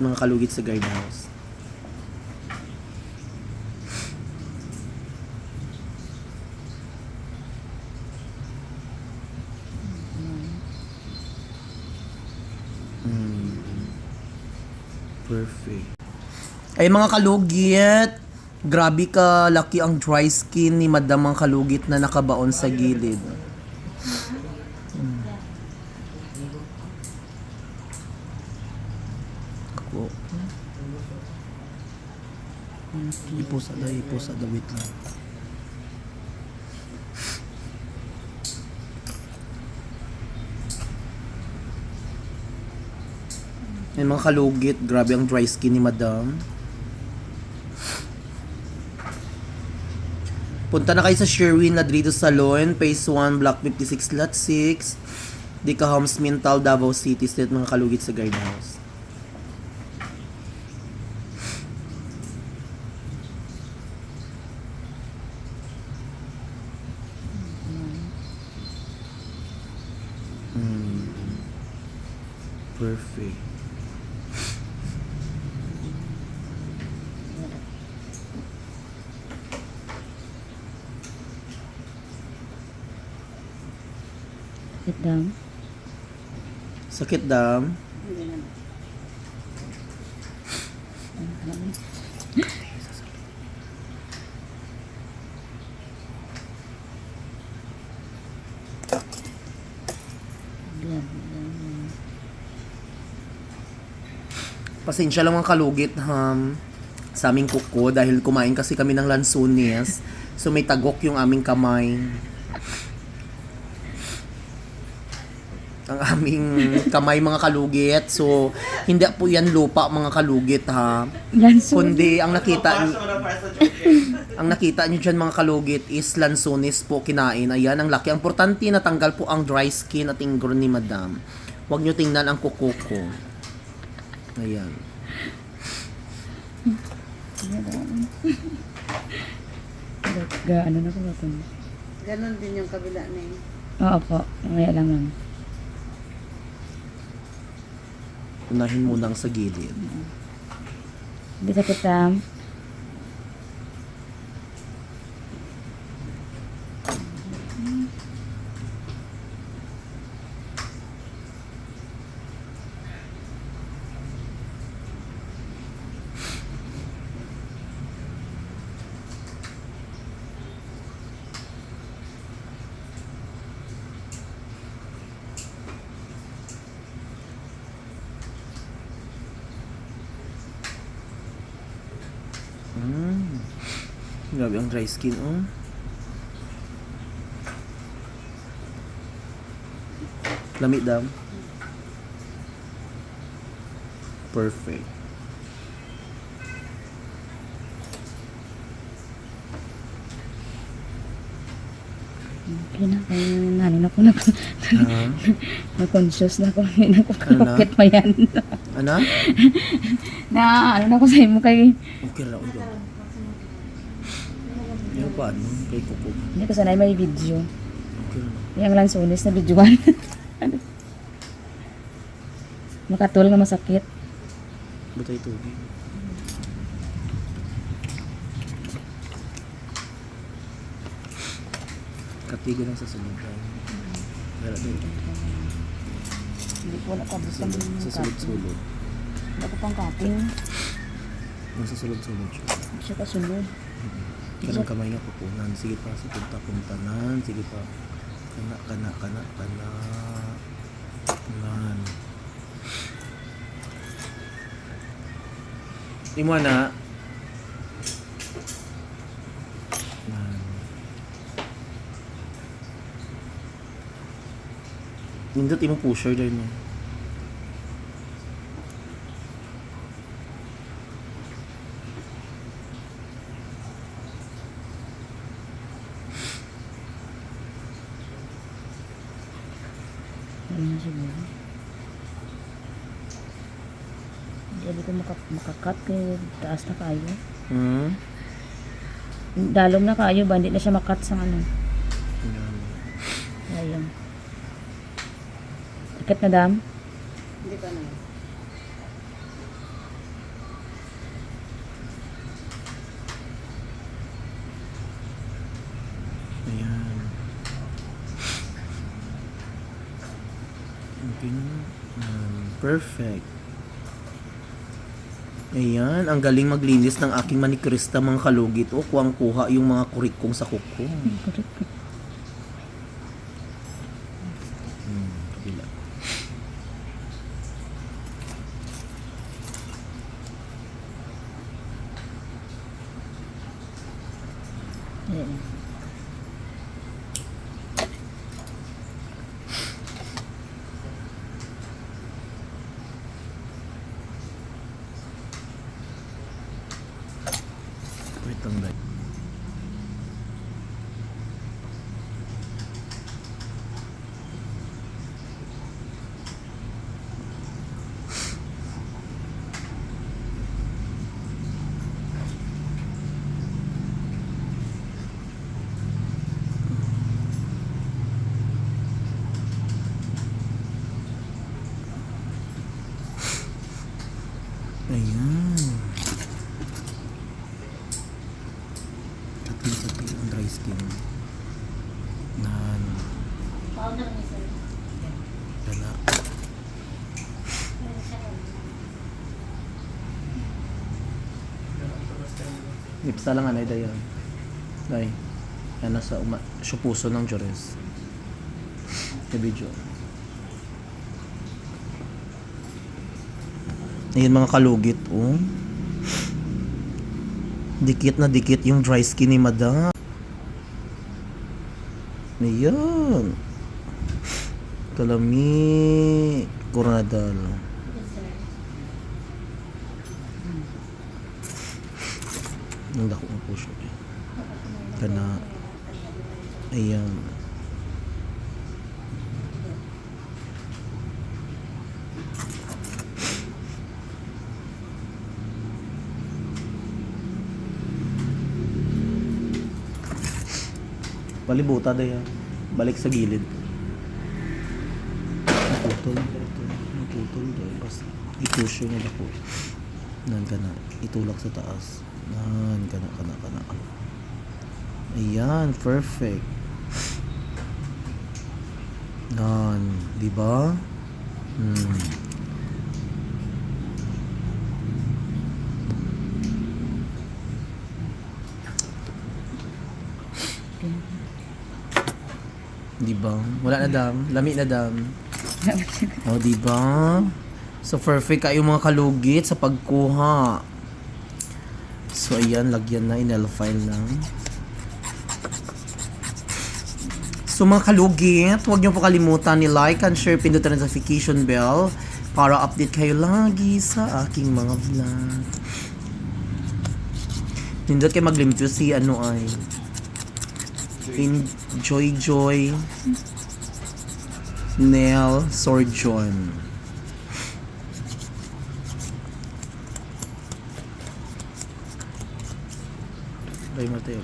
Mga kalugit sa guardhouse. Perfect. Ay mga kalugit, grabe ka laki ang dry skin ni Madam ang kalugit na nakabaon sa gilid. Ako. Ipusa da, wait lang. Yan mga kalugit, grabe ang dry skin ni Madam. Punta na kayo sa Sherwin Ladrido Salon, Phase 1, Block 56, Lot 6, Dica Homes, Mintal, Davao City State, mga kalugit sa guardhouse. Perfect. Sit down. Sakit dam. Pasensya lang mga kalugit sa aming kuko dahil kumain kasi kami ng lansunis. So may tagok yung aming kamay. Ang aming kamay mga kalugit. So hindi po yan lupa mga kalugit ha. Kundi ang nakita niyo dyan mga kalugit is lansunis po kinain. Ayan ang laki. Ang importante natanggal po ang dry skin at ingrown ni Madam. Huwag niyo tingnan ang kuko ko. Ayan. Ano na ko ba ito? Ganon din yung kabila na yun. Oo po. Mamaya lang lang. Unahin muna ang sa gilid. Hindi sakit tam. Grabe ang dry skin, oh. Lamig dam. Perfect. Okay na. Ano na ko na ko. Mag-conscious na ko. Hindi na ko kakapit pa yan. Ano? Na ano na ko sa imo kay. Okay lang, okay. Yan pa, ano? Kay kuko. Hindi ko sanay may video. Okay lang. Yung lansunis na videoan. Makatul nga masakit. Batay tubig. Katigo lang sa sunod. Dala dito. Hindi ko wala kabus Sa sulod-sulod. Wala ko pang cutting. Nasa sulod-sulod siya. Hindi siya kasunod. Kanang kamay nga pupunan. Sige pa, sa punta-puntanan. Sige pa. Kana. Kanan. Di mo na. Nindot imong pusher dahil mo. Ano siguro. Hindi ko makakat kay taas na kayo. Dalom na kayo ba? Hindi na siya makat sa ano. Ayun. Sakit na dam? Hindi pa naman. Perfect. Ayan, ang galing maglinis ng aking manikrista mga kalugit. O, kuwang-kuha yung mga kurikong sa kuko. Kabila. Ayan. Wait lang dahil. Ayan. Pati ang dry skin. Nan. Dala. Lipsa lang anay dayan. Day. Yan nasa puso ng Jores. Sa video. Ayan mga kalugit, oh. Dikit na dikit yung dry skin ni Madam. Ayan. Kalami. Coronadal. Ang dako ng puso. Kana. Ayan. Palibuta daw yan. Balik sa gilid. Naputol. Naputol daw. Basta i-push yung ako. Nan ka na. Itulak sa taas. Nan ka na. Ayan. Perfect. Nan. Diba? Diba? Wala na dam. Lami na dam. O, diba? So, perfect kayo mga kalugit sa pagkuha. So, ayan. Lagyan na. Inel file lang. So, mga kalugit, huwag niyo po kalimutan ni like and share, pindutan ang notification bell para update kayo lagi sa aking mga vlog. Pindot kayo maglimpyo si ano ay Joy Nail Sorjon. Ay, Mateo.